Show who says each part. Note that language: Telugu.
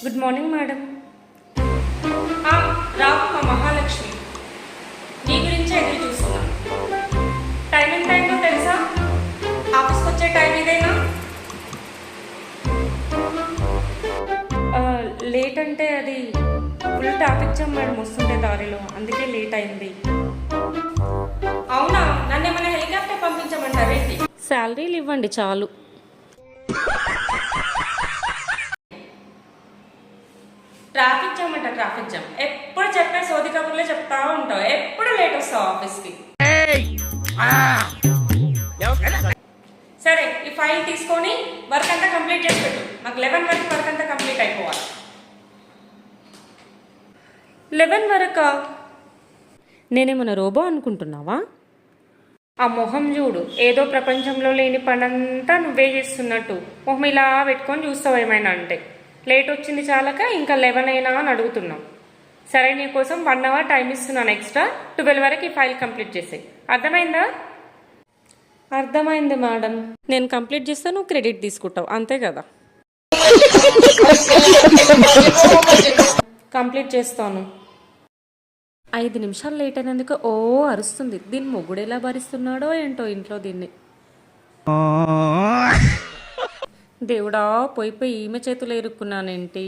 Speaker 1: Good morning madam. రావమ్మ మహాలక్ష్మి, నీ గురించే ఎదురు చూస్తున్నా. టైం ఎంత అయిందో తెలుసా? ఆఫీస్కి వచ్చే టైం ఇదేనా? లేట్ అంటే అది ఫుల్ ట్రాఫిక్ జామ్ మేడం, వస్తుంటే దారిలో, అందుకే లేట్ అయింది. అవునా? నన్ను ఏమైనా హెలికాప్టర్ పంపించమంటారేంటి? శాలరీలు ఇవ్వండి చాలు. ట్రాఫిక్ జామ్ అంట, ట్రాఫిక్ జామ్. ఎప్పుడు చెప్పే సోది కబుర్లే చెప్తా ఉంటావు, ఎప్పుడు లేట్ వస్తావు ఆఫీస్కి. సరే, ఈ ఫైల్ తీసుకొని వర్క్ అంతా కంప్లీట్ చేసి పెట్టు. మాకు 11 వరకు వర్క్ అంతా కంప్లీట్ అయిపోవాలి. 11 వరకా? నేనేమన్నా రోబో అనుకుంటున్నావా? ఆ మొహం చూడు, ఏదో ప్రపంచంలో లేని పనంతా నువ్వే చేస్తున్నట్టు మొహం ఇలా పెట్టుకొని చూస్తావు. ఏమైనా అంటే లేట్ వచ్చింది చాలక ఇంకా 11 అయినా అని అడుగుతున్నావు. సరే, నీ కోసం 1 అవర్ టైం ఇస్తున్నాను ఎక్స్ట్రా. 12 వరకు ఈ ఫైల్ కంప్లీట్ చేసేయి. అర్థమైందా? అర్థమైంది మేడం. నేను కంప్లీట్ చేస్తే నువ్వు క్రెడిట్ తీసుకుంటావు, అంతే కదా? కంప్లీట్ చేస్తాను. 5 నిమిషాలు లేట్ అయినందుకు అరుస్తుంది. దీన్ని మొగుడు ఎలా భరిస్తున్నాడో ఏంటో ఇంట్లో దీన్ని. దేవుడా, పోయి ఈమె చేతులు ఎరుక్కున్నానేంటి?